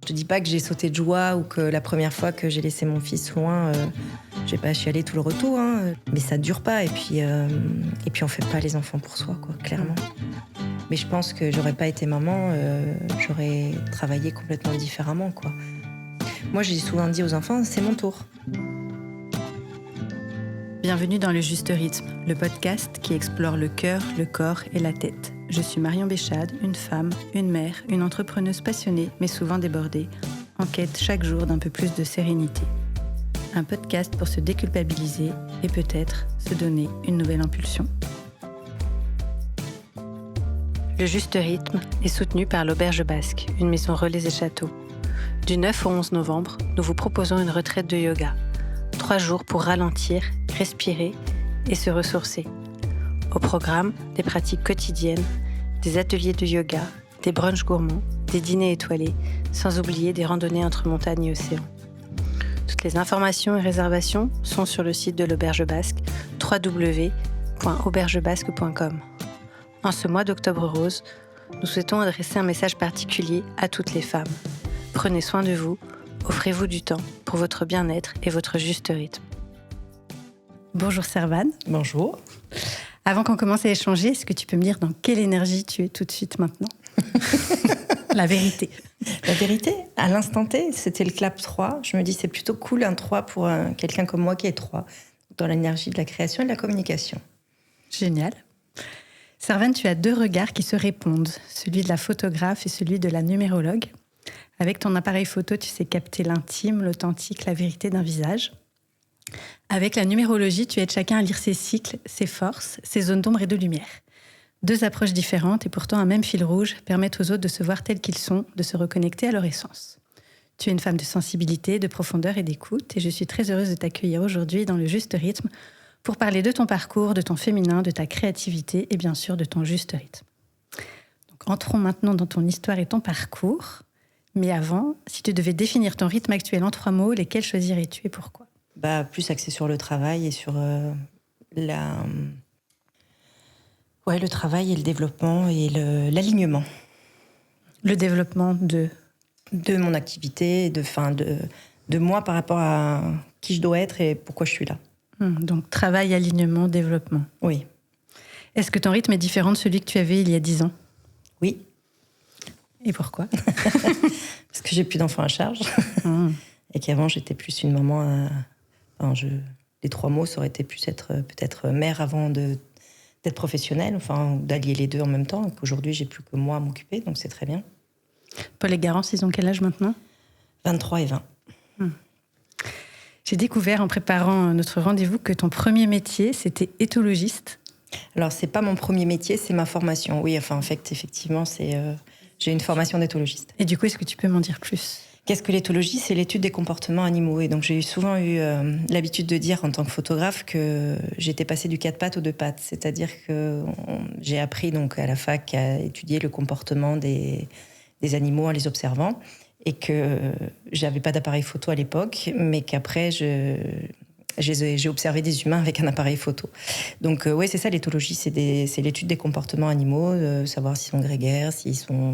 Je te dis pas que j'ai sauté de joie ou que la première fois que j'ai laissé mon fils loin, j'ai pas chialé tout le retour, hein. Mais ça dure pas et puis on fait pas les enfants pour soi, quoi, clairement. Mais je pense que j'aurais pas été maman, j'aurais travaillé complètement différemment, quoi. Moi, j'ai souvent dit aux enfants, c'est mon tour. Bienvenue dans Le Juste Rythme, le podcast qui explore le cœur, le corps et la tête. Je suis Marion Béchade, une femme, une mère, une entrepreneuse passionnée, mais souvent débordée, en quête chaque jour d'un peu plus de sérénité. Un podcast pour se déculpabiliser et peut-être se donner une nouvelle impulsion. Le Juste Rythme est soutenu par l'Auberge Basque, une maison relais et châteaux. Du 9 au 11 novembre, nous vous proposons une retraite de yoga. 3 jours pour ralentir, respirer et se ressourcer. Au programme, des pratiques quotidiennes, des ateliers de yoga, des brunchs gourmands, des dîners étoilés, sans oublier des randonnées entre montagnes et océans. Toutes les informations et réservations sont sur le site de l'Auberge Basque, www.aubergebasque.com. En ce mois d'octobre rose, nous souhaitons adresser un message particulier à toutes les femmes. Prenez soin de vous, offrez-vous du temps pour votre bien-être et votre juste rythme. Bonjour Servane. Bonjour. Avant qu'on commence à échanger, est-ce que tu peux me dire dans quelle énergie tu es tout de suite maintenant ? La vérité. La vérité, à l'instant T, c'était le clap 3. Je me dis, c'est plutôt cool un 3 pour quelqu'un comme moi qui est 3, dans l'énergie de la création et de la communication. Génial. Servane, tu as 2 regards qui se répondent, celui de la photographe et celui de la numérologue. Avec ton appareil photo, tu sais capter l'intime, l'authentique, la vérité d'un visage. Avec la numérologie, tu aides chacun à lire ses cycles, ses forces, ses zones d'ombre et de lumière. 2 approches différentes et pourtant un même fil rouge permettent aux autres de se voir tels qu'ils sont, de se reconnecter à leur essence. Tu es une femme de sensibilité, de profondeur et d'écoute et je suis très heureuse de t'accueillir aujourd'hui dans le Juste Rythme pour parler de ton parcours, de ton féminin, de ta créativité et bien sûr de ton juste rythme. Donc, entrons maintenant dans ton histoire et ton parcours. Mais avant, si tu devais définir ton rythme actuel en 3 mots, lesquels choisirais-tu et pourquoi ? Plus axé sur le travail et sur le travail et le développement et l'alignement. Le développement de mon activité, de moi par rapport à qui je dois être et pourquoi je suis là. Donc travail, alignement, développement. Oui. Est-ce que ton rythme est différent de celui que tu avais il y a 10 ans ? Oui. Et pourquoi ? Parce que j'ai plus d'enfants à charge. Et qu'avant, j'étais plus une maman. Les 3 mots, ça aurait été plus être peut-être mère avant d'être professionnelle, d'allier les 2 en même temps. Aujourd'hui, j'ai plus que moi à m'occuper, donc c'est très bien. Paul et Garance, ils ont quel âge maintenant ? 23 et 20. J'ai découvert en préparant notre rendez-vous que ton premier métier, c'était éthologiste. Alors, c'est pas mon premier métier, c'est ma formation. Oui, en fait, effectivement, j'ai une formation d'éthologiste. Et du coup, est-ce que tu peux m'en dire plus ? Qu'est-ce que l'éthologie ? C'est l'étude des comportements animaux. Et donc, j'ai souvent eu l'habitude de dire en tant que photographe que j'étais passée du 4 pattes aux 2 pattes. C'est-à-dire que j'ai appris donc, à la fac à étudier le comportement des animaux en les observant. Et que j'avais pas d'appareil photo à l'époque, mais qu'après, j'ai observé des humains avec un appareil photo. Donc, oui, c'est ça l'éthologie, c'est l'étude des comportements animaux, savoir s'ils sont grégaires, s'ils sont...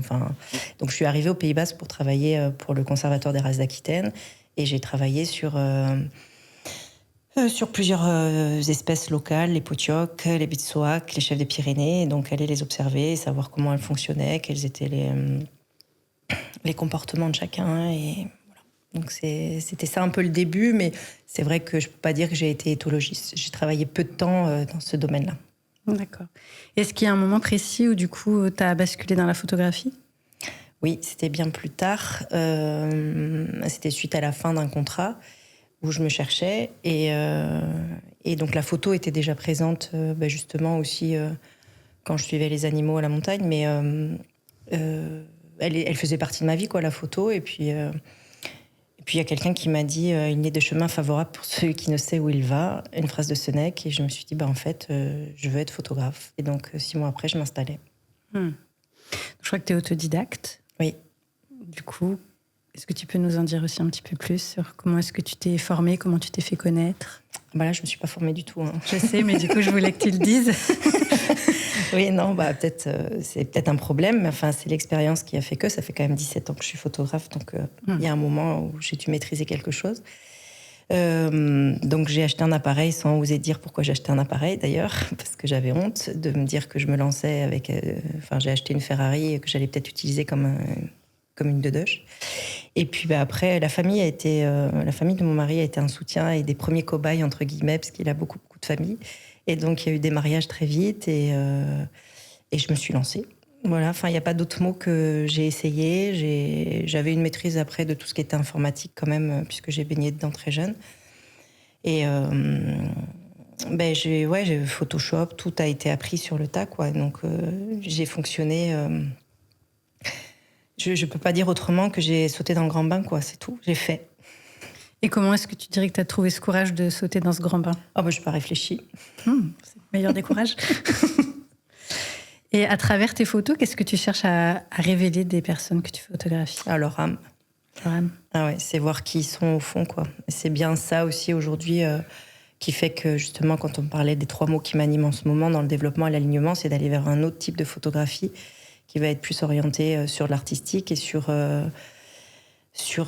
Donc, je suis arrivée au Pays Basque pour travailler pour le Conservatoire des races d'Aquitaine, et j'ai travaillé sur plusieurs espèces locales, les potiocs, les bitsoaks, les chèvres des Pyrénées, donc aller les observer, savoir comment elles fonctionnaient, quels étaient les comportements de chacun, et... Donc c'était ça un peu le début, mais c'est vrai que je ne peux pas dire que j'ai été éthologiste. J'ai travaillé peu de temps dans ce domaine-là. D'accord. Est-ce qu'il y a un moment précis où du coup tu as basculé dans la photographie ? Oui, c'était bien plus tard. C'était suite à la fin d'un contrat où je me cherchais. Et donc la photo était déjà présente justement aussi quand je suivais les animaux à la montagne. Mais elle faisait partie de ma vie, quoi, la photo. Et puis il y a quelqu'un qui m'a dit « Il n'est de chemin favorable pour celui qui ne sait où il va », une phrase de Sénèque, et je me suis dit en fait, je veux être photographe. Et donc, 6 mois après, je m'installais. Je crois que tu es autodidacte. Oui. Du coup, est-ce que tu peux nous en dire aussi un petit peu plus sur comment est-ce que tu t'es formée, comment tu t'es fait connaître ? Là, je ne me suis pas formée du tout. Je sais, mais du coup, je voulais que tu le dises. Oui, non, peut-être, c'est peut-être un problème, mais enfin, c'est l'expérience qui a fait que. Ça fait quand même 17 ans que je suis photographe, donc il y a un moment où j'ai dû maîtriser quelque chose. Donc j'ai acheté un appareil sans oser dire pourquoi j'ai acheté un appareil d'ailleurs, parce que j'avais honte de me dire que je me lançais avec... j'ai acheté une Ferrari que j'allais peut-être utiliser comme une dedoche. Et puis après, la famille de mon mari a été un soutien et des premiers cobayes, entre guillemets, parce qu'il a beaucoup de familles. Et donc il y a eu des mariages très vite et je me suis lancée. Voilà, enfin, il n'y a pas d'autre mot que j'ai essayé. J'avais une maîtrise après de tout ce qui était informatique quand même, puisque j'ai baigné dedans très jeune. Et j'ai Photoshop, tout a été appris sur le tas, quoi. Donc j'ai fonctionné. Je ne peux pas dire autrement que j'ai sauté dans le grand bain, quoi. C'est tout, j'ai fait. Et comment est-ce que tu dirais que tu as trouvé ce courage de sauter dans ce grand bain ? Je n'ai pas réfléchi. C'est le meilleur des courages. Et à travers tes photos, qu'est-ce que tu cherches à révéler des personnes que tu photographies ? Leur âme. Leur âme. Ah ouais, c'est voir qui ils sont au fond, quoi. Et c'est bien ça aussi aujourd'hui qui fait que justement, quand on parlait des 3 mots qui m'animent en ce moment dans le développement et l'alignement, c'est d'aller vers un autre type de photographie qui va être plus orienté sur l'artistique et sur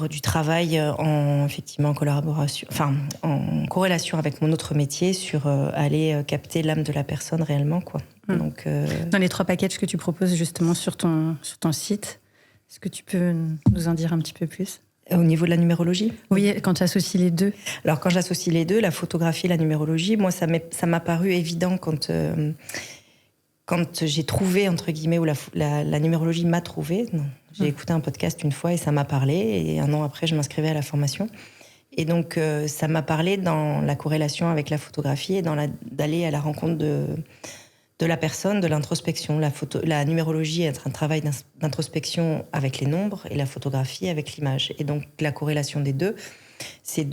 du travail en collaboration, en corrélation avec mon autre métier, sur aller capter l'âme de la personne réellement, quoi. Donc, dans les 3 packages que tu proposes justement sur ton site, est-ce que tu peux nous en dire un petit peu plus ? Au niveau de la numérologie ? Oui, quand tu associes les deux. Alors quand j'associe les deux, la photographie et la numérologie, moi ça m'a paru évident quand j'ai trouvé, entre guillemets, où la numérologie m'a trouvé. J'ai écouté un podcast une fois et ça m'a parlé. Et 1 an après, je m'inscrivais à la formation. Et donc, ça m'a parlé dans la corrélation avec la photographie et d'aller à la rencontre de la personne, de l'introspection. La numérologie est un travail d'introspection avec les nombres et la photographie avec l'image. Et donc, la corrélation des deux, c'est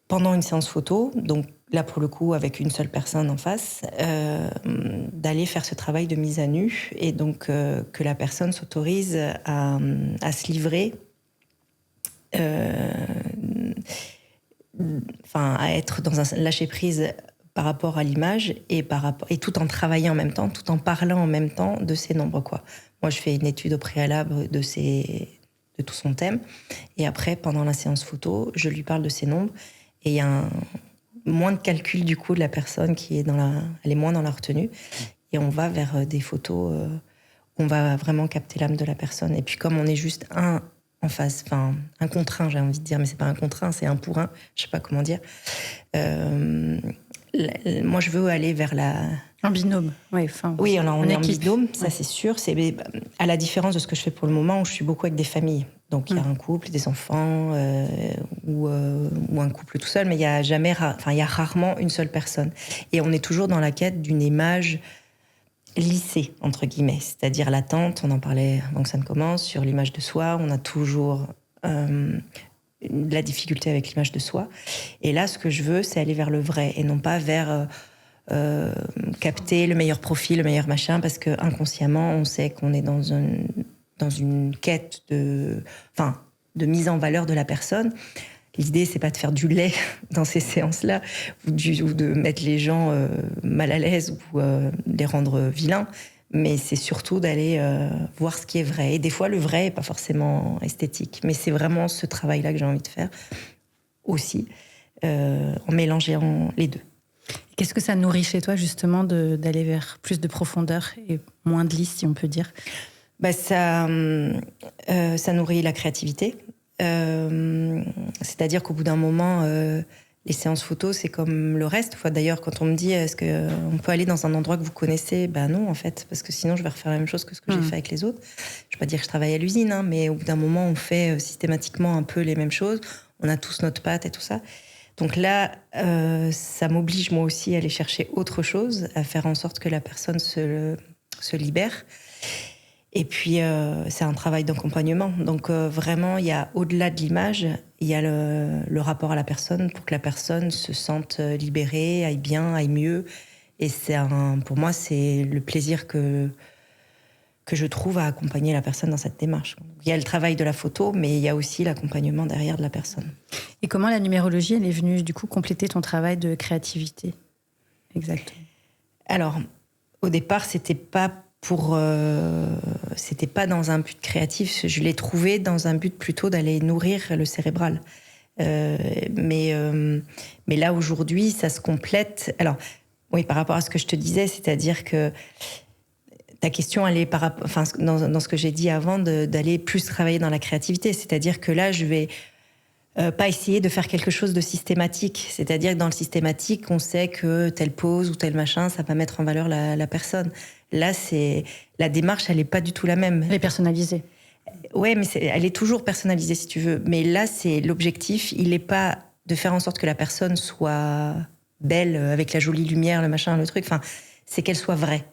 pendant une séance photo, donc là pour le coup avec une seule personne en face, d'aller faire ce travail de mise à nu et donc que la personne s'autorise à se livrer, à être dans un lâcher-prise par rapport à l'image et tout en travaillant en même temps, tout en parlant en même temps de ces nombres, quoi. Moi, je fais une étude au préalable de tout son thème et après, pendant la séance photo, je lui parle de ces nombres. Et il y a moins de calcul du coup de la personne qui est elle est moins dans la retenue. Et on va vers des photos où on va vraiment capter l'âme de la personne. Et puis comme on est juste un en face, un contre un, j'ai envie de dire, mais c'est pas un contre un, c'est un pour un, je sais pas comment dire. Moi je veux aller vers en binôme, oui. Oui, alors on est en binôme, ça c'est sûr. C'est à la différence de ce que je fais pour le moment, où je suis beaucoup avec des familles. Donc il y a un couple, des enfants, ou un couple tout seul, mais il y a rarement une seule personne. Et on est toujours dans la quête d'une image lissée, entre guillemets, c'est-à-dire l'attente. On en parlait avant que ça ne commence sur l'image de soi. On a toujours de la difficulté avec l'image de soi. Et là, ce que je veux, c'est aller vers le vrai et non pas vers capter le meilleur profil, le meilleur machin, parce que inconsciemment, on sait qu'on est dans une quête de mise en valeur de la personne. L'idée, c'est pas de faire du lait dans ces séances-là, ou de mettre les gens mal à l'aise ou les rendre vilains, mais c'est surtout d'aller voir ce qui est vrai. Et des fois, le vrai est pas forcément esthétique, mais c'est vraiment ce travail-là que j'ai envie de faire aussi, en mélangeant les deux. Qu'est-ce que ça nourrit chez toi, justement, d'aller vers plus de profondeur et moins de lisse, si on peut dire ? Ça nourrit la créativité. C'est-à-dire qu'au bout d'un moment, les séances photos, c'est comme le reste. D'ailleurs, quand on me dit est-ce qu'on peut aller dans un endroit que vous connaissez, non, en fait, parce que sinon je vais refaire la même chose que ce que j'ai fait avec les autres. Je ne vais pas dire que je travaille à l'usine, hein, mais au bout d'un moment, on fait systématiquement un peu les mêmes choses. On a tous notre patte et tout ça. Donc là, ça m'oblige moi aussi à aller chercher autre chose, à faire en sorte que la personne se libère. Et puis, c'est un travail d'accompagnement. Donc, vraiment, il y a, au-delà de l'image, il y a le rapport à la personne pour que la personne se sente libérée, aille bien, aille mieux. Et pour moi, c'est le plaisir que je trouve à accompagner la personne dans cette démarche. Il y a le travail de la photo, mais il y a aussi l'accompagnement derrière de la personne. Et comment la numérologie, elle est venue, du coup, compléter ton travail de créativité ? Exactement. Alors, au départ, c'était pas dans un but créatif. Je l'ai trouvé dans un but plutôt d'aller nourrir le cérébral. Mais là, aujourd'hui, ça se complète. Alors, oui, par rapport à ce que je te disais, c'est-à-dire que ta question, elle est dans ce que j'ai dit avant, d'aller plus travailler dans la créativité. C'est-à-dire que là, je vais pas essayer de faire quelque chose de systématique. C'est-à-dire que dans le systématique, on sait que telle pose ou tel machin, ça va mettre en valeur la personne. Là, la démarche, elle est pas du tout la même. Elle est personnalisée. Ouais, mais elle est toujours personnalisée, si tu veux. Mais là, c'est l'objectif. Il n'est pas de faire en sorte que la personne soit belle, avec la jolie lumière, le machin, le truc. Enfin, c'est qu'elle soit vraie.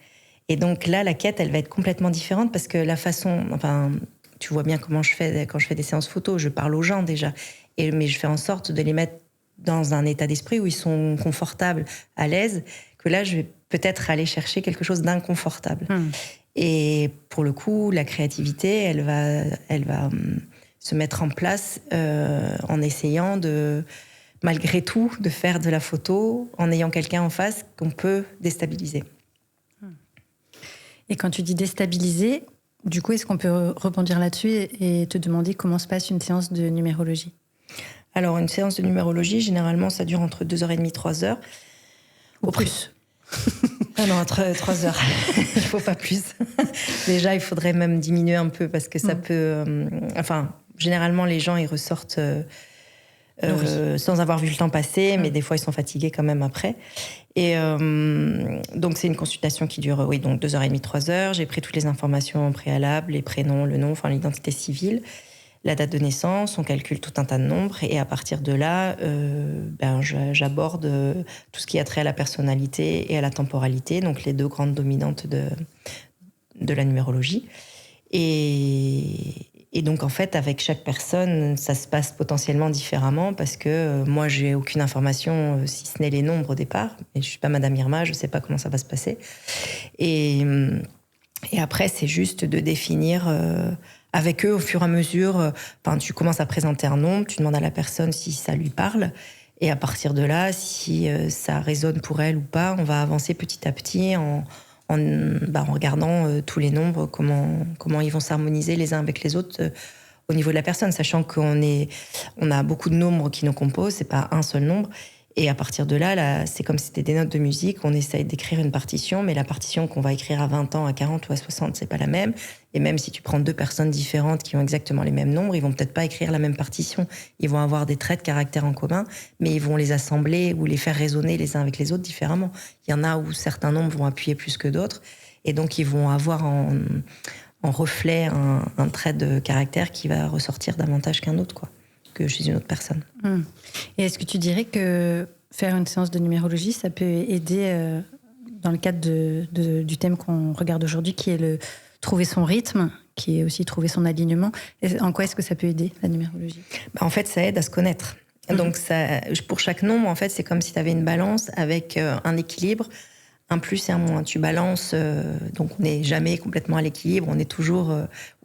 Et donc là, la quête, elle va être complètement différente parce que la façon... Enfin, tu vois bien comment je fais quand je fais des séances photos. Je parle aux gens déjà. Mais je fais en sorte de les mettre dans un état d'esprit où ils sont confortables, à l'aise, que là, je vais peut-être aller chercher quelque chose d'inconfortable. Et pour le coup, la créativité, elle va se mettre en place en essayant malgré tout, de faire de la photo en ayant quelqu'un en face qu'on peut déstabiliser. Et quand tu dis déstabiliser, du coup, est-ce qu'on peut rebondir là-dessus et te demander comment se passe une séance de numérologie ? Alors, une séance de numérologie, généralement, ça dure entre 2h30 et 3h. Ou plus. Ah non, 3 heures. Il faut pas plus. Déjà, il faudrait même diminuer un peu parce que ça peut... généralement, les gens, ils ressortent sans avoir vu le temps passer, mais des fois, ils sont fatigués quand même après. Et donc, c'est une consultation qui dure, donc 2h30, 3h. J'ai pris toutes les informations préalables, les prénoms, le nom, enfin l'identité civile, la date de naissance, on calcule tout un tas de nombres et à partir de là, j'aborde tout ce qui a trait à la personnalité et à la temporalité, donc les deux grandes dominantes de la numérologie. Et donc en fait, avec chaque personne, ça se passe potentiellement différemment parce que moi, j'ai aucune information si ce n'est les nombres au départ. Et je suis pas Madame Irma, je sais pas comment ça va se passer. Et après, c'est juste de définir... avec eux, au fur et à mesure, tu commences à présenter un nombre, tu demandes à la personne si ça lui parle, et à partir de là, si ça résonne pour elle ou pas, on va avancer petit à petit en regardant tous les nombres, comment ils vont s'harmoniser les uns avec les autres au niveau de la personne, sachant on a beaucoup de nombres qui nous composent, c'est pas un seul nombre. Et à partir de là, c'est comme si c'était des notes de musique, on essaye d'écrire une partition, mais la partition qu'on va écrire à 20 ans, à 40 ou à 60, c'est pas la même. Et même si tu prends deux personnes différentes qui ont exactement les mêmes nombres, ils vont peut-être pas écrire la même partition. Ils vont avoir des traits de caractère en commun, mais ils vont les assembler ou les faire résonner les uns avec les autres différemment. Il y en a où certains nombres vont appuyer plus que d'autres, et donc ils vont avoir en reflet un trait de caractère qui va ressortir davantage qu'un autre, que chez une autre personne. Et est-ce que tu dirais que faire une séance de numérologie, ça peut aider dans le cadre du thème qu'on regarde aujourd'hui, qui est trouver son rythme, qui est aussi trouver son alignement. En quoi est-ce que ça peut aider, la numérologie ? En fait, ça aide à se connaître. Donc, pour chaque nombre, en fait, c'est comme si tu avais une balance avec un équilibre, un plus et un moins. Tu balances, donc on n'est jamais complètement à l'équilibre, on est toujours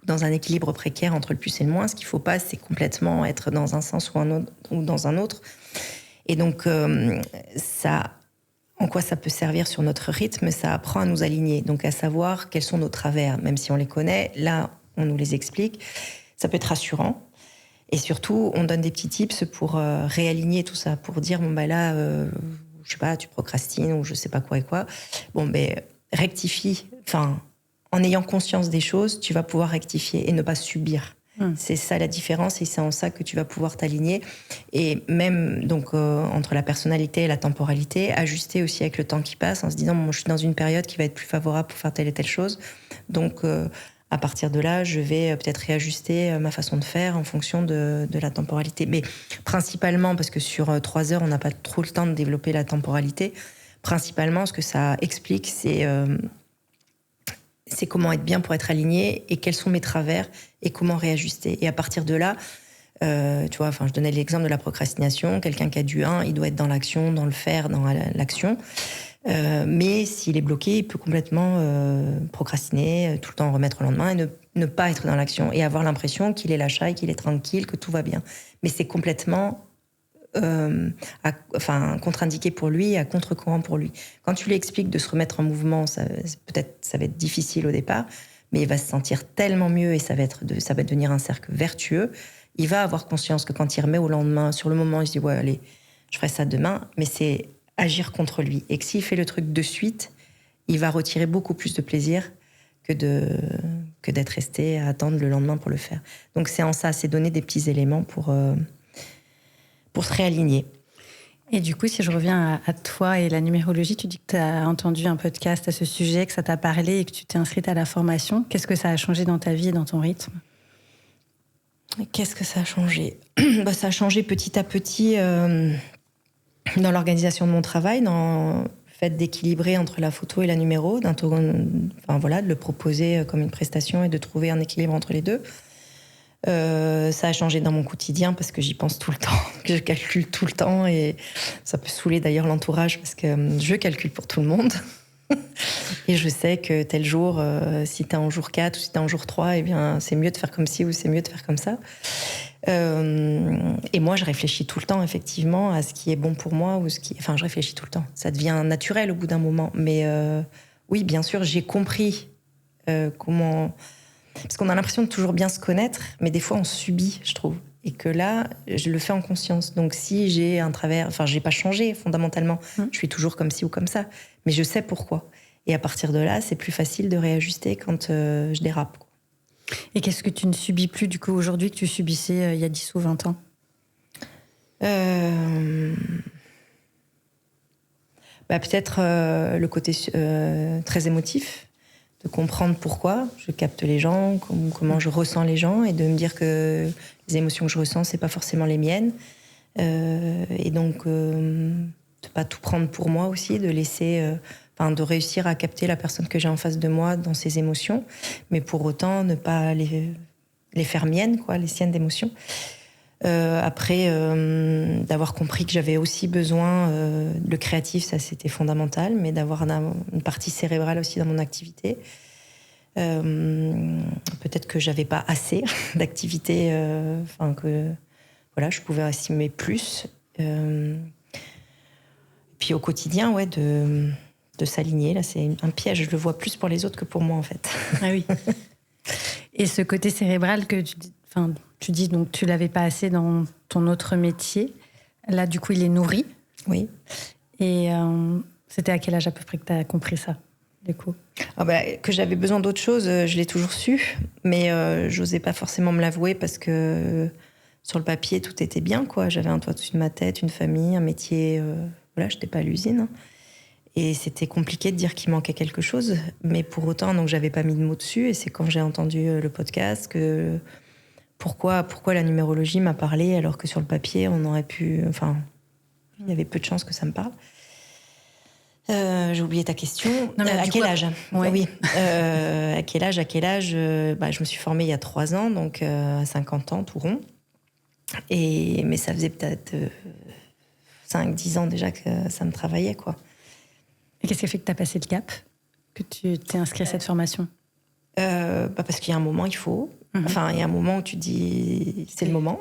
dans un équilibre précaire entre le plus et le moins. Ce qu'il ne faut pas, c'est complètement être dans un sens ou dans un autre. Et donc, en quoi ça peut servir sur notre rythme ? Ça apprend à nous aligner, donc à savoir quels sont nos travers, même si on les connaît. Là, on nous les explique. Ça peut être rassurant. Et surtout, on donne des petits tips pour réaligner tout ça, pour dire, je sais pas, tu procrastines ou je sais pas quoi et quoi. Rectifie. En ayant conscience des choses, tu vas pouvoir rectifier et ne pas subir. C'est ça la différence et c'est en ça que tu vas pouvoir t'aligner. Et même donc entre la personnalité et la temporalité, ajuster aussi avec le temps qui passe en se disant je suis dans une période qui va être plus favorable pour faire telle et telle chose. Donc à partir de là, je vais peut-être réajuster ma façon de faire en fonction de la temporalité. Mais principalement, parce que sur 3 heures, on n'a pas trop le temps de développer la temporalité, principalement ce que ça explique, c'est comment être bien pour être aligné et quels sont mes travers et comment réajuster. Et à partir de là, je donnais l'exemple de la procrastination. Quelqu'un qui a du 1, il doit être dans l'action, dans le faire, dans l'action. Mais s'il est bloqué, il peut complètement procrastiner, tout le temps remettre au lendemain et ne pas être dans l'action et avoir l'impression qu'il est l'achat et qu'il est tranquille, que tout va bien. Mais c'est complètement contre-indiqué pour lui, à contre-courant pour lui. Quand tu lui expliques de se remettre en mouvement, ça va être difficile au départ, mais il va se sentir tellement mieux et ça va devenir un cercle vertueux. Il va avoir conscience que quand il remet au lendemain, sur le moment, il se dit ouais, allez, je ferai ça demain, mais c'est agir contre lui. Et que s'il fait le truc de suite, il va retirer beaucoup plus de plaisir que d'être resté à attendre le lendemain pour le faire. Donc c'est en ça, c'est donner des petits éléments pour se réaligner. Et du coup, si je reviens à toi et la numérologie, tu dis que tu as entendu un podcast à ce sujet, que ça t'a parlé et que tu t'es inscrite à la formation. Qu'est-ce que ça a changé dans ta vie et dans ton rythme ? Qu'est-ce que ça a changé ? Ça a changé petit à petit dans l'organisation de mon travail, dans le fait d'équilibrer entre la photo et la numéro, de le proposer comme une prestation et de trouver un équilibre entre les deux. Ça a changé dans mon quotidien parce que j'y pense tout le temps, que je calcule tout le temps et ça peut saouler d'ailleurs l'entourage parce que je calcule pour tout le monde et je sais que tel jour, si t'es en jour 4 ou si t'es en jour 3, eh bien c'est mieux de faire comme ci ou c'est mieux de faire comme ça. Et moi je réfléchis tout le temps effectivement à ce qui est bon pour moi je réfléchis tout le temps. Ça devient naturel au bout d'un moment, mais oui bien sûr j'ai compris comment. Parce qu'on a l'impression de toujours bien se connaître, mais des fois on subit, je trouve. Et que là, je le fais en conscience. Donc si j'ai un travers... j'ai pas changé fondamentalement. Je suis toujours comme ci ou comme ça. Mais je sais pourquoi. Et à partir de là, c'est plus facile de réajuster quand je dérape, quoi. Et qu'est-ce que tu ne subis plus, du coup, aujourd'hui, que tu subissais il y a 10 ou 20 ans ? Peut-être le côté très émotif. De comprendre pourquoi je capte les gens, comment je ressens les gens, et de me dire que les émotions que je ressens, c'est pas forcément les miennes. Et donc, de pas tout prendre pour moi aussi, de laisser, de réussir à capter la personne que j'ai en face de moi dans ses émotions, mais pour autant ne pas les faire miennes, quoi, les siennes d'émotions. Après, d'avoir compris que j'avais aussi besoin, le créatif, ça c'était fondamental, mais d'avoir une partie cérébrale aussi dans mon activité. Peut-être que j'avais pas assez d'activité, que voilà, je pouvais assumer plus. Puis au quotidien, ouais, de s'aligner, là c'est un piège, je le vois plus pour les autres que pour moi en fait. Ah oui. Et ce côté cérébral que tu dis donc tu l'avais pas assez dans ton autre métier. Là, du coup, il est nourri. Oui. Et c'était à quel âge à peu près que tu as compris ça, du coup ? Que j'avais besoin d'autre chose, je l'ai toujours su, mais j'osais pas forcément me l'avouer parce que sur le papier, tout était bien, quoi. J'avais un toit au-dessus de ma tête, une famille, un métier. J'étais pas à l'usine. Et c'était compliqué de dire qu'il manquait quelque chose, mais pour autant, donc j'avais pas mis de mots dessus. Et c'est quand j'ai entendu le podcast que pourquoi la numérologie m'a parlé alors que sur le papier, on aurait pu... il y avait peu de chances que ça me parle. J'ai oublié ta question. Non, à quel âge ? Ouais. Oui. À quel âge je me suis formée il y a 3 ans, donc à 50 ans, tout rond. Mais ça faisait peut-être 5-10 ans déjà que ça me travaillait, quoi. Et qu'est-ce qui a fait que tu as passé le cap ? Que tu t'es inscrit à cette formation ? Parce qu'il y a un moment, il faut... il y a un moment où tu dis c'est le moment.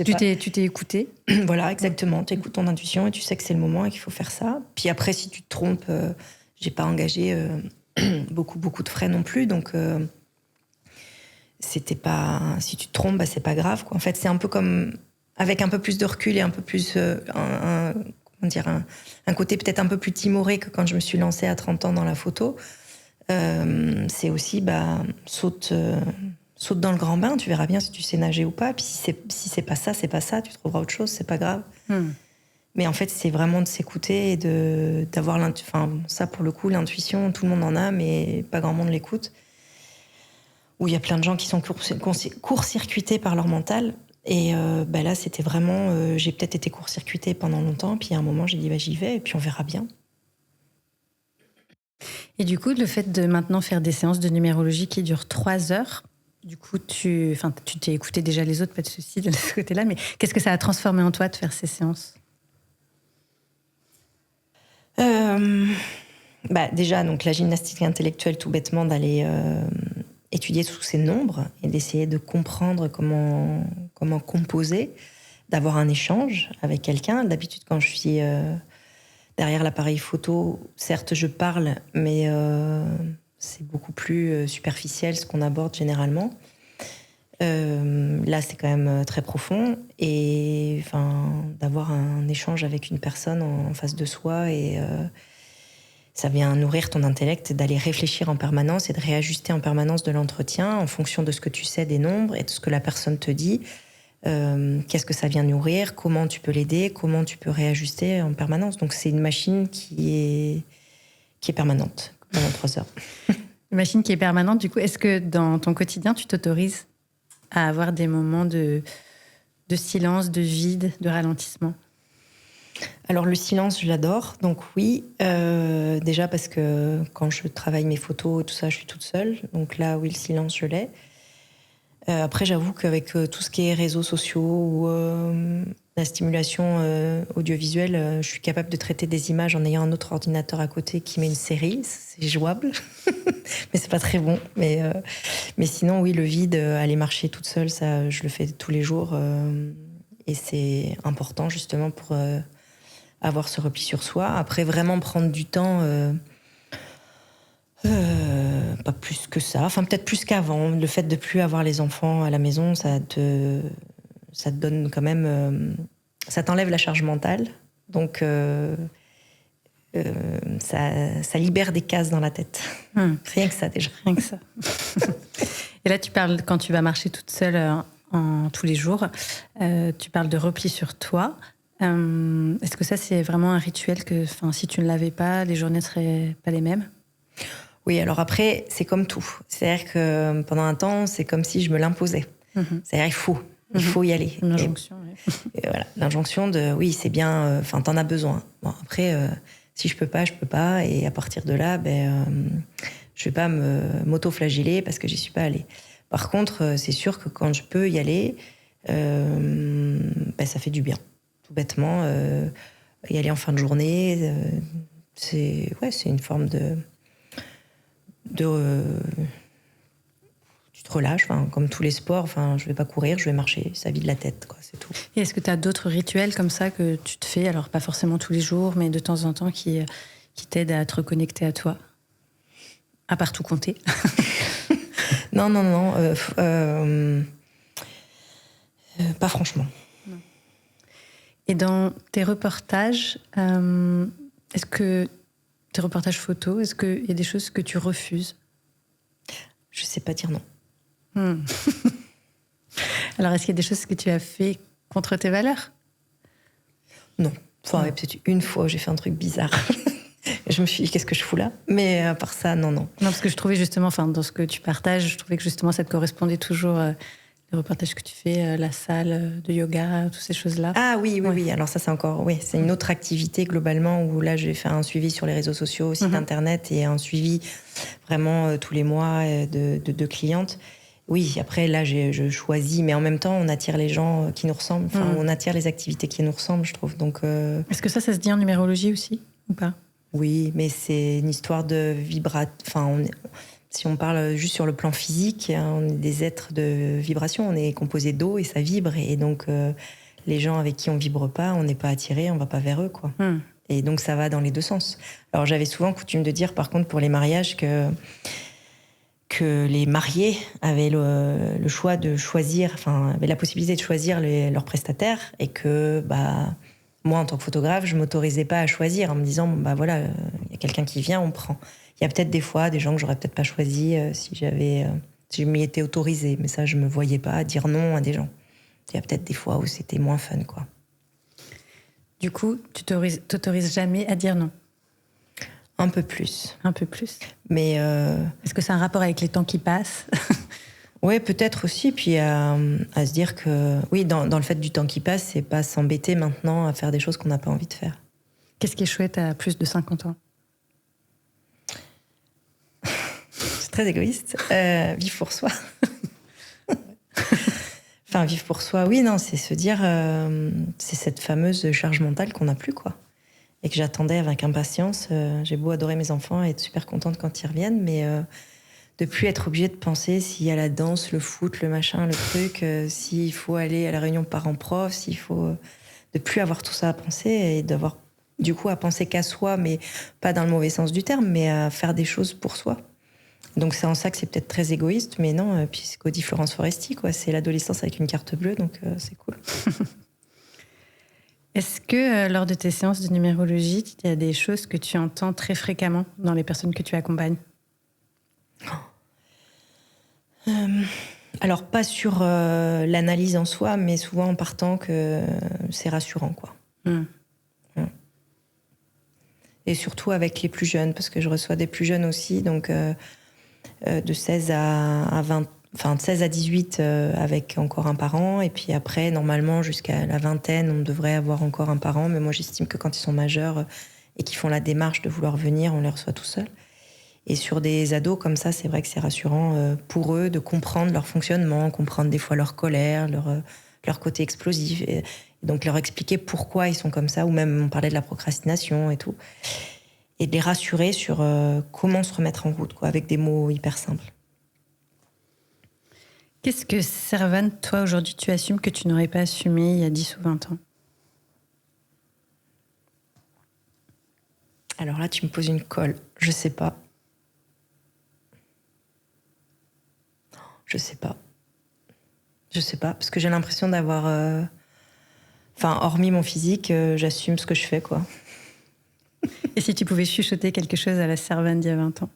Tu t'es écouté. Voilà, exactement. Tu écoutes ton intuition et tu sais que c'est le moment et qu'il faut faire ça. Puis après, si tu te trompes, j'ai pas engagé beaucoup de frais non plus. Donc, c'était pas... Si tu te trompes, c'est pas grave, quoi. En fait, c'est un peu comme... Avec un peu plus de recul et un peu plus... un côté peut-être un peu plus timoré que quand je me suis lancée à 30 ans dans la photo. C'est aussi, saute dans le grand bain, tu verras bien si tu sais nager ou pas. Puis si c'est pas ça, tu trouveras autre chose, c'est pas grave. Mais en fait, c'est vraiment de s'écouter et d'avoir ça pour le coup, l'intuition, tout le monde en a, mais pas grand monde l'écoute. Où il y a plein de gens qui sont court-circuités par leur mental. Et là, c'était vraiment... j'ai peut-être été court-circuitée pendant longtemps, puis à un moment, j'ai dit, j'y vais, et puis on verra bien. Et du coup, le fait de maintenant faire des séances de numérologie qui durent 3 heures, du coup, tu t'es écouté déjà les autres, pas de souci de ce côté-là, mais qu'est-ce que ça a transformé en toi de faire ces séances ? Déjà, donc, la gymnastique intellectuelle, tout bêtement, d'aller étudier tous ces nombres et d'essayer de comprendre comment composer. d'avoir un échange avec quelqu'un. D'habitude, quand je suis derrière l'appareil photo, certes, je parle, mais c'est beaucoup plus superficiel ce qu'on aborde généralement. Là, c'est quand même très profond. Et d'avoir un échange avec une personne en face de soi, et ça vient nourrir ton intellect, d'aller réfléchir en permanence et de réajuster en permanence de l'entretien en fonction de ce que tu sais des nombres et de ce que la personne te dit. Qu'est-ce que ça vient nourrir, comment tu peux l'aider, comment tu peux réajuster en permanence. Donc c'est une machine qui est permanente pendant 3 heures. Une machine qui est permanente, du coup, est-ce que dans ton quotidien, tu t'autorises à avoir des moments de silence, de vide, de ralentissement? Alors le silence, je l'adore, donc oui. Déjà parce que quand je travaille mes photos et tout ça, je suis toute seule. Donc là, oui, le silence, je l'ai. Après, j'avoue qu'avec tout ce qui est réseaux sociaux ou la stimulation audiovisuelle, je suis capable de traiter des images en ayant un autre ordinateur à côté qui met une série. C'est jouable, mais c'est pas très bon. Mais sinon, oui, le vide, aller marcher toute seule, ça, je le fais tous les jours. Et c'est important justement pour avoir ce repli sur soi. Après, vraiment prendre du temps... pas plus que ça, enfin peut-être plus qu'avant. Le fait de plus avoir les enfants à la maison, ça te donne quand même, ça t'enlève la charge mentale, donc ça libère des cases dans la tête. Rien que ça déjà. Rien que ça. Et là, tu parles quand tu vas marcher toute seule tous les jours. Tu parles de repli sur toi. Est-ce que ça c'est vraiment un rituel que, si tu ne l'avais pas, les journées ne seraient pas les mêmes? Oui, alors après, c'est comme tout. C'est-à-dire que pendant un temps, c'est comme si je me l'imposais. C'est-à-dire il faut y aller. Une injonction, oui. Et voilà, l'injonction de oui, c'est bien, t'en as besoin. Bon, après, si je peux pas, je peux pas. Et à partir de là, je vais pas m'auto-flageller parce que j'y suis pas allée. Par contre, c'est sûr que quand je peux y aller, ça fait du bien. Tout bêtement, y aller en fin de journée, c'est une forme tu te relâches, comme tous les sports. Je vais pas courir, je vais marcher, ça vide la tête, quoi, c'est tout. Et est-ce que tu as d'autres rituels comme ça que tu te fais, alors pas forcément tous les jours, mais de temps en temps, qui t'aident à te reconnecter à toi, à part tout compter? Non, pas franchement. Non. Et dans tes reportages, est-ce que tes reportages photos, est-ce qu'il y a des choses que tu refuses? Je sais pas dire non. Alors, est-ce qu'il y a des choses que tu as fait contre tes valeurs? Non. Peut-être une fois, j'ai fait un truc bizarre. Je me suis dit, qu'est-ce que je fous là? Mais à part ça, non. Non, parce que je trouvais justement, dans ce que tu partages, je trouvais que justement ça te correspondait toujours, les reportages que tu fais, la salle de yoga, toutes ces choses-là. Ah oui. Alors ça, c'est encore... Oui, c'est une autre activité globalement où là, j'ai fait un suivi sur les réseaux sociaux, site internet, et un suivi vraiment tous les mois de clientes. Oui, après, là, je choisis, mais en même temps, on attire les gens qui nous ressemblent. On attire les activités qui nous ressemblent, je trouve. Donc, est-ce que ça se dit en numérologie aussi, ou pas? Oui, mais c'est une histoire de si on parle juste sur le plan physique, on est des êtres de vibration. On est composé d'eau et ça vibre. Et donc, les gens avec qui on vibre pas, on n'est pas attiré, on va pas vers eux, quoi. Et donc, ça va dans les deux sens. Alors, j'avais souvent coutume de dire, par contre, pour les mariages, que les mariés avaient le choix de choisir, avaient la possibilité de choisir leurs prestataires, et que, moi, en tant que photographe, je m'autorisais pas à choisir en me disant, voilà, il y a quelqu'un qui vient, on prend. Il y a peut-être des fois des gens que j'aurais peut-être pas choisi si je m'y étais autorisée, mais ça, je me voyais pas dire non à des gens. Il y a peut-être des fois où c'était moins fun, quoi. Du coup, tu t'autorises jamais à dire non? Un peu plus. Un peu plus. Mais est-ce que c'est un rapport avec les temps qui passent? Oui, peut-être aussi. Puis à se dire que, oui, dans le fait du temps qui passe, c'est pas s'embêter maintenant à faire des choses qu'on n'a pas envie de faire. Qu'est-ce qui est chouette à plus de 50 ans? C'est très égoïste. Vivre pour soi. Vivre pour soi, oui, non, c'est se dire... c'est cette fameuse charge mentale qu'on n'a plus, quoi. Et que j'attendais avec impatience. J'ai beau adorer mes enfants et être super contente quand ils reviennent, mais de plus être obligé de penser s'il y a la danse, le foot, le machin, le truc, s'il faut aller à la réunion parents-prof, s'il faut... de plus avoir tout ça à penser et d'avoir du coup à penser qu'à soi, mais pas dans le mauvais sens du terme, mais à faire des choses pour soi. Donc c'est en ça que c'est peut-être très égoïste, mais non, puis c'est ce qu'au dit Florence Foresti, quoi. C'est l'adolescence avec une carte bleue, donc c'est cool. Est-ce que lors de tes séances de numérologie, il y a des choses que tu entends très fréquemment dans les personnes que tu accompagnes ? Alors pas sur l'analyse en soi, mais souvent en partant que c'est rassurant, quoi. Et surtout avec les plus jeunes, parce que je reçois des plus jeunes aussi, donc de 16 à 20, enfin de 16 à 18 avec encore un parent, et puis après, normalement, jusqu'à la vingtaine, on devrait avoir encore un parent, mais moi j'estime que quand ils sont majeurs et qu'ils font la démarche de vouloir venir, on les reçoit tout seuls. Et sur des ados comme ça, c'est vrai que c'est rassurant pour eux de comprendre leur fonctionnement, comprendre des fois leur colère, leur côté explosif, et donc leur expliquer pourquoi ils sont comme ça, ou même on parlait de la procrastination et tout, et de les rassurer sur comment se remettre en route, quoi, avec des mots hyper simples. Qu'est-ce que, Servane, toi aujourd'hui tu assumes que tu n'aurais pas assumé il y a 10 ou 20 ans ? Alors là, tu me poses une colle, je sais pas. Je sais pas, parce que j'ai l'impression d'avoir... Enfin, hormis mon physique, j'assume ce que je fais, quoi. Et si tu pouvais chuchoter quelque chose à la Servane d'il y a 20 ans ?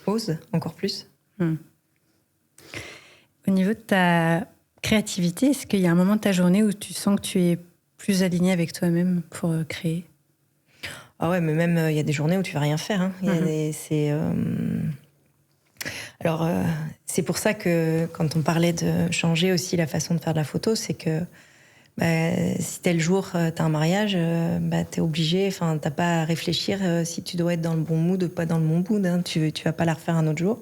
Ose, encore plus. Au niveau de ta créativité, est-ce qu'il y a un moment de ta journée où tu sens que tu es plus aligné avec toi-même pour créer ? Ah ouais, mais même il y a des journées où tu vas rien faire. Hein. Alors, c'est pour ça que quand on parlait de changer aussi la façon de faire de la photo, c'est que si tel jour t'as un mariage, t'es obligé, enfin t'as pas à réfléchir si tu dois être dans le bon mood ou pas dans le bon mood. Hein. Tu vas pas la refaire un autre jour.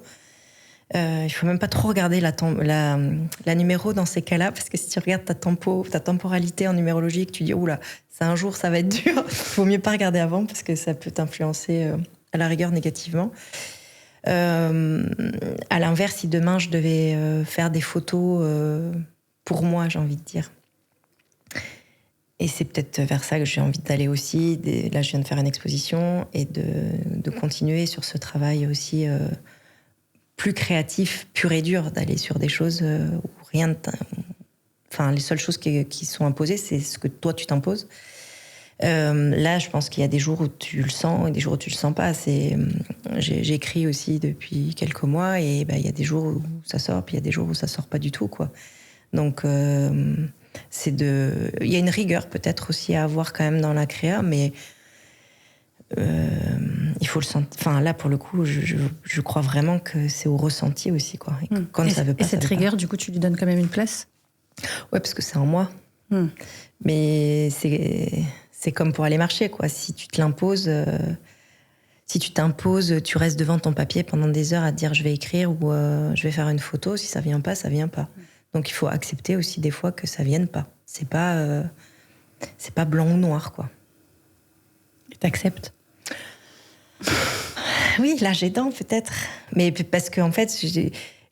Il faut même pas trop regarder la numéro dans ces cas-là, parce que si tu regardes ta temporalité en numérologie et que tu dis oula, ça un jour ça va être dur, vaut mieux pas regarder avant parce que ça peut t'influencer à la rigueur négativement. À l'inverse, si demain je devais faire des photos pour moi, j'ai envie de dire, et c'est peut-être vers ça que j'ai envie d'aller aussi. Là, je viens de faire une exposition et de continuer sur ce travail aussi plus créatif, pur et dur, d'aller sur des choses où rien de... Enfin, les seules choses qui sont imposées, c'est ce que toi, tu t'imposes. Là, je pense qu'il y a des jours où tu le sens et des jours où tu le sens pas. J'écris aussi depuis quelques mois et il y a des jours où ça sort, puis il y a des jours où ça sort pas du tout, quoi. Donc, il y a une rigueur peut-être aussi à avoir quand même dans la créa, mais il faut le sentir. Enfin, là, pour le coup, je crois vraiment que c'est au ressenti aussi, quoi. Et quand ça veut pas, et cette rigueur, du coup, tu lui donnes quand même une place ? Ouais, parce que c'est en moi. Mais c'est comme pour aller marcher, quoi. Si tu te l'imposes, si tu t'imposes, tu restes devant ton papier pendant des heures à te dire je vais écrire ou je vais faire une photo. Si ça vient pas, ça vient pas. Donc il faut accepter aussi des fois que ça vienne pas. C'est pas blanc ou noir, quoi. Et t'acceptes ? Oui, l'âge aidant peut-être. Mais parce qu'en fait,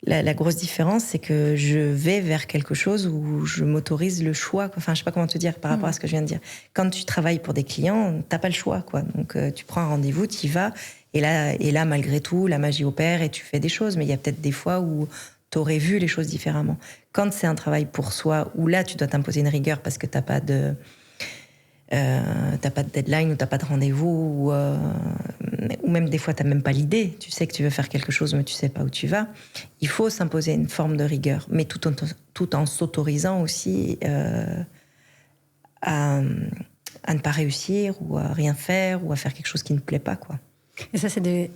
la grosse différence, c'est que je vais vers quelque chose où je m'autorise le choix. Enfin, je sais pas comment te dire par rapport à ce que je viens de dire. Quand tu travailles pour des clients, t'as pas le choix, quoi. Donc, tu prends un rendez-vous, tu y vas. Et là, malgré tout, la magie opère et tu fais des choses. Mais il y a peut-être des fois où t'aurais vu les choses différemment. Quand c'est un travail pour soi, où là, tu dois t'imposer une rigueur parce que t'as pas de deadline ou t'as pas de rendez-vous ou même des fois t'as même pas l'idée, tu sais que tu veux faire quelque chose mais tu sais pas où tu vas, il faut s'imposer une forme de rigueur, mais tout en s'autorisant aussi à ne pas réussir ou à rien faire ou à faire quelque chose qui ne plaît pas, quoi. Et ça, c'est des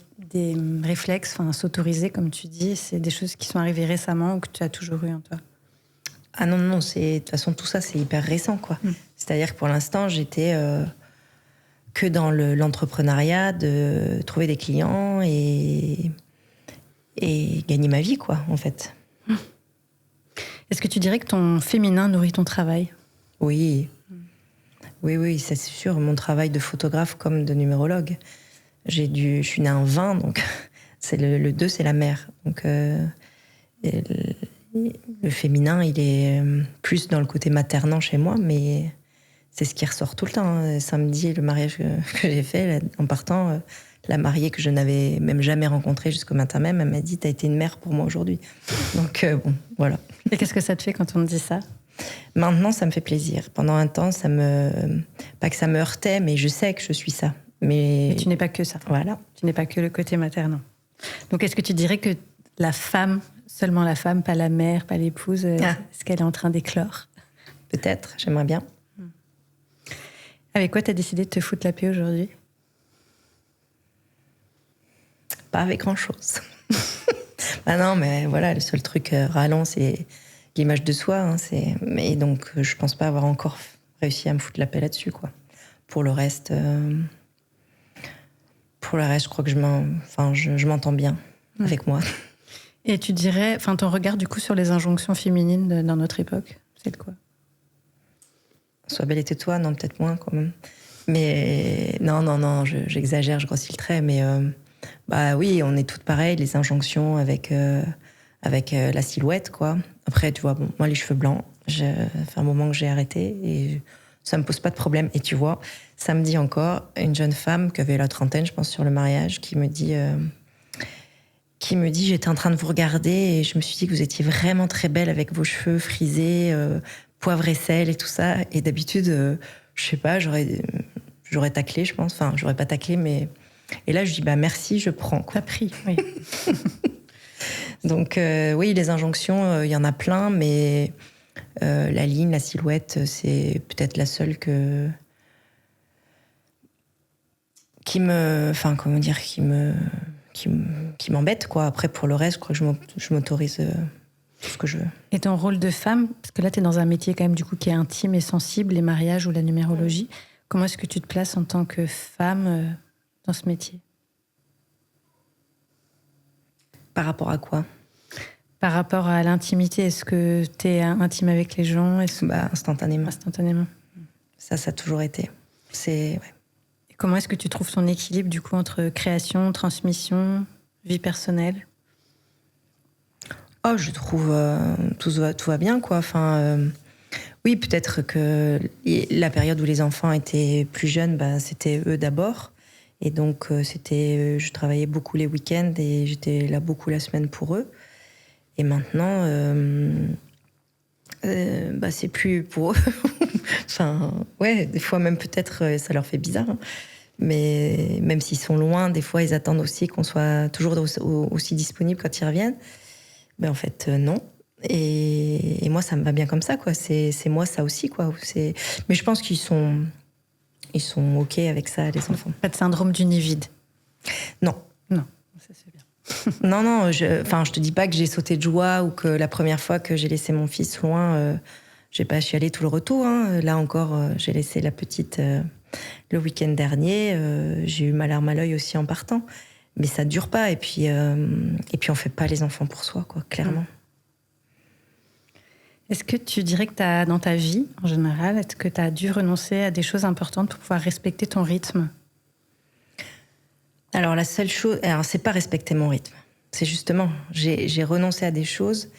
réflexes, enfin s'autoriser comme tu dis, c'est des choses qui sont arrivées récemment ou que tu as toujours eu en toi? Ah non, de toute façon tout ça c'est hyper récent, quoi. C'est-à-dire que pour l'instant j'étais que dans l'entrepreneuriat, de trouver des clients et gagner ma vie, quoi, en fait. Est-ce que tu dirais que ton féminin nourrit ton travail? Oui. Oui, ça c'est sûr. Mon travail de photographe comme de numérologue. Je suis née un 20, donc C'est le 2, c'est la mère. Donc, et le féminin, il est plus dans le côté maternant chez moi, mais c'est ce qui ressort tout le temps. Hein. Samedi, le mariage que j'ai fait, en partant, la mariée que je n'avais même jamais rencontrée jusqu'au matin même, elle m'a dit « T'as été une mère pour moi aujourd'hui ». Donc, bon, voilà. Et qu'est-ce que ça te fait quand on te dit ça ? Maintenant, ça me fait plaisir. Pendant un temps, pas que ça me heurtait, mais je sais que je suis ça. Mais tu n'es pas que ça. Voilà. Tu n'es pas que le côté maternant. Donc, est-ce que tu dirais que la femme, seulement la femme, pas la mère, pas l'épouse, est-ce qu'elle est en train d'éclore ? Peut-être, j'aimerais bien. Avec quoi tu as décidé de te foutre la paix aujourd'hui ? Pas avec grand-chose. Ah non, mais voilà, le seul truc ralent, c'est l'image de soi. Hein, mais donc, je pense pas avoir encore réussi à me foutre la paix là-dessus, quoi. Pour le reste, je crois que je m'entends bien avec moi. Et tu dirais, ton regard du coup sur les injonctions féminines dans notre époque, c'est de quoi ? Sois belle et tais-toi, non, peut-être moins quand même. Mais non, j'exagère, je grossis le trait, mais bah oui, on est toutes pareilles, les injonctions avec la silhouette, quoi. Après, tu vois, bon, moi les cheveux blancs, ça fait un moment que j'ai arrêté et ça me pose pas de problème. Et tu vois, samedi encore, une jeune femme qui avait la trentaine, je pense, sur le mariage, qui me dit j'étais en train de vous regarder et je me suis dit que vous étiez vraiment très belle avec vos cheveux frisés, poivre et sel et tout ça. Et d'habitude, je sais pas, j'aurais taclé, je pense. Enfin, j'aurais pas taclé, mais... Et là, je dis, bah merci, je prends. T'as pris, oui. Donc, oui, les injonctions, il y en a plein, mais la ligne, la silhouette, c'est peut-être la seule qui m'embête, quoi. Après, pour le reste, je crois que je m'autorise tout ce que je veux. Et ton rôle de femme, parce que là, tu es dans un métier quand même du coup qui est intime et sensible, les mariages ou la numérologie. Comment est-ce que tu te places en tant que femme dans ce métier ? Par rapport à quoi ? Par rapport à l'intimité, est-ce que tu es intime avec les gens ? Instantanément. Instantanément. Ça a toujours été. Ouais. Et comment est-ce que tu trouves ton équilibre du coup entre création, transmission, vie personnelle ? Oh, je trouve tout va bien, quoi. Enfin, oui, peut-être que la période où les enfants étaient plus jeunes, c'était eux d'abord. Et donc, je travaillais beaucoup les week-ends et j'étais là beaucoup la semaine pour eux. Et maintenant, c'est plus pour eux. Enfin, ouais, des fois même peut-être ça leur fait bizarre. Hein. Mais même s'ils sont loin, des fois ils attendent aussi qu'on soit toujours aussi disponible quand ils reviennent. En fait, non. Et moi, ça me va bien comme ça, quoi. C'est moi, ça aussi, quoi. Mais je pense qu'ils sont OK avec ça, les enfants. Pas de syndrome du nid vide. Non. Non, ça c'est bien. Non, je te dis pas que j'ai sauté de joie ou que la première fois que j'ai laissé mon fils loin, j'ai pas chialé tout le retour. Hein. Là encore, j'ai laissé la petite le week-end dernier. J'ai eu ma larme à l'œil aussi en partant. Mais ça dure pas. Et puis on fait pas les enfants pour soi, quoi, clairement. Est-ce que tu dirais que dans ta vie, en général, est-ce que tu as dû renoncer à des choses importantes pour pouvoir respecter ton rythme ? Alors, la seule chose... Alors, c'est pas respecter mon rythme. C'est justement, j'ai renoncé à des choses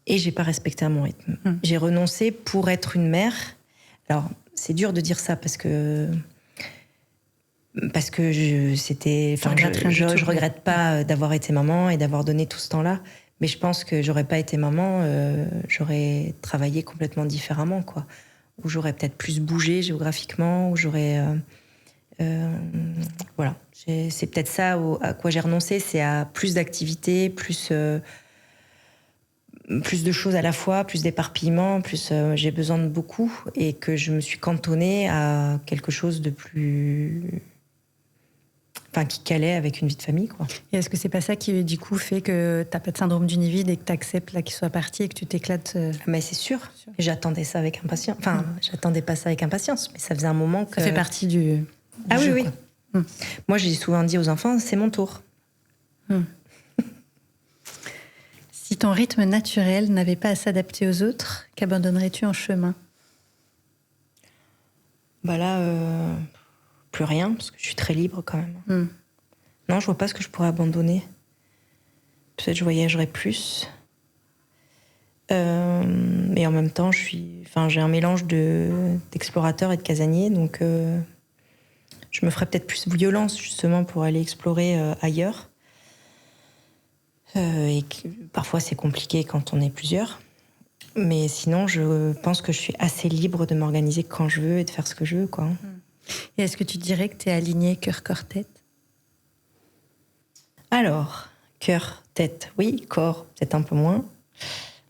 et j'ai pas respecté à mon rythme. J'ai renoncé pour être une mère. Alors, c'est dur de dire ça parce que je regrette pas d'avoir été maman et d'avoir donné tout ce temps-là. Mais je pense que j'aurais pas été maman, j'aurais travaillé complètement différemment, quoi. Ou j'aurais peut-être plus bougé géographiquement, ou j'aurais... voilà. C'est peut-être ça à quoi j'ai renoncé, c'est à plus d'activités, plus de choses à la fois, plus d'éparpillement, plus j'ai besoin de beaucoup, et que je me suis cantonnée à quelque chose de plus... qui calait avec une vie de famille, quoi. Et est-ce que c'est pas ça qui, du coup, fait que t'as pas de syndrome du nid vide et que t'acceptes qu'il soit parti et que tu t'éclates Mais c'est sûr. Et j'attendais ça avec impatience. Enfin, j'attendais pas ça avec impatience, mais ça faisait un moment que... Ça fait partie du jeu, oui. Moi, j'ai souvent dit aux enfants, c'est mon tour. Si ton rythme naturel n'avait pas à s'adapter aux autres, qu'abandonnerais-tu en chemin ? Là... plus rien, parce que je suis très libre quand même. Non, je vois pas ce que je pourrais abandonner. Peut-être je voyagerais plus. Mais en même temps, j'ai un mélange d'explorateur et de casanier, donc je me ferais peut-être plus violence justement pour aller explorer ailleurs. Parfois c'est compliqué quand on est plusieurs. Mais sinon, je pense que je suis assez libre de m'organiser quand je veux et de faire ce que je veux, quoi. Et est-ce que tu dirais que tu es alignée cœur, corps, tête ? Alors, cœur, tête, oui, corps, peut-être un peu moins.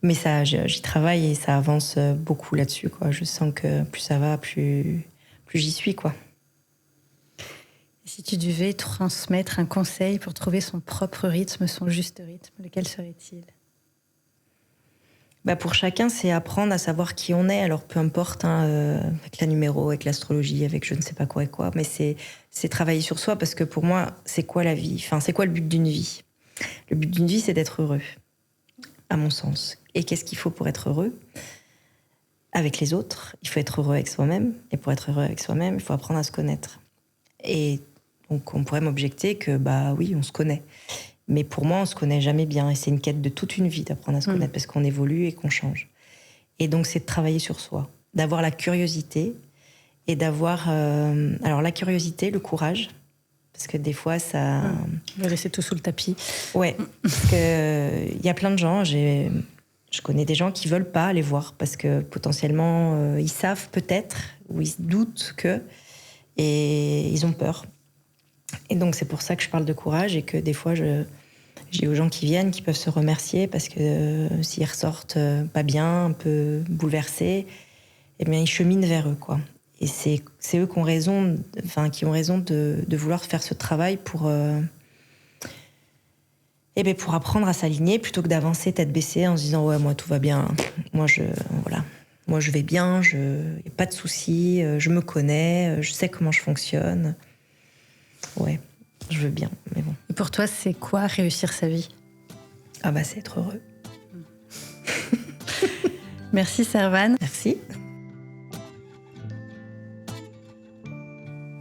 Mais ça, j'y travaille et ça avance beaucoup là-dessus, quoi. Je sens que plus ça va, plus j'y suis, quoi. Et si tu devais transmettre un conseil pour trouver son propre rythme, son juste rythme, lequel serait-il ? Pour chacun, c'est apprendre à savoir qui on est. Alors, peu importe, avec la numéro, avec l'astrologie, avec je ne sais pas quoi et quoi. Mais c'est travailler sur soi parce que pour moi, c'est quoi la vie ? Enfin, c'est quoi le but d'une vie ? Le but d'une vie, c'est d'être heureux, à mon sens. Et qu'est-ce qu'il faut pour être heureux ? Avec les autres, il faut être heureux avec soi-même. Et pour être heureux avec soi-même, il faut apprendre à se connaître. Et donc, on pourrait m'objecter que, oui, on se connaît. Mais pour moi, on se connaît jamais bien. Et c'est une quête de toute une vie d'apprendre à se connaître parce qu'on évolue et qu'on change. Et donc, c'est de travailler sur soi, d'avoir la curiosité et d'avoir... alors, la curiosité, le courage, parce que des fois, ça... On va laisser tout sous le tapis. Ouais, parce qu'il y a plein de gens, je connais des gens qui veulent pas aller voir parce que potentiellement, ils savent peut-être, ou ils doutent que, et ils ont peur. Et donc, c'est pour ça que je parle de courage et que des fois, je dis aux gens qui viennent qui peuvent se remercier parce que s'ils ressortent pas bien, un peu bouleversés, eh bien, ils cheminent vers eux, quoi. Et c'est eux qui ont raison de vouloir faire ce travail pour apprendre à s'aligner plutôt que d'avancer tête baissée en se disant ouais, moi tout va bien, moi je vais bien, y a pas de soucis, je me connais, je sais comment je fonctionne. Ouais, je veux bien, mais bon. Et pour toi, c'est quoi réussir sa vie ? C'est être heureux. Merci Servane. Merci.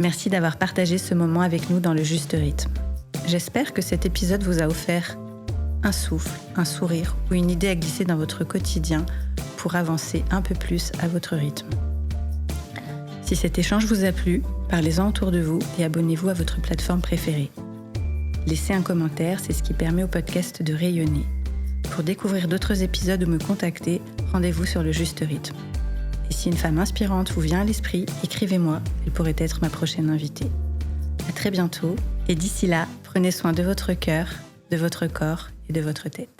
Merci d'avoir partagé ce moment avec nous dans le juste rythme. J'espère que cet épisode vous a offert un souffle, un sourire ou une idée à glisser dans votre quotidien pour avancer un peu plus à votre rythme. Si cet échange vous a plu, parlez-en autour de vous et abonnez-vous à votre plateforme préférée. Laissez un commentaire, c'est ce qui permet au podcast de rayonner. Pour découvrir d'autres épisodes ou me contacter, rendez-vous sur le juste rythme. Et si une femme inspirante vous vient à l'esprit, écrivez-moi, elle pourrait être ma prochaine invitée. À très bientôt, et d'ici là, prenez soin de votre cœur, de votre corps et de votre tête.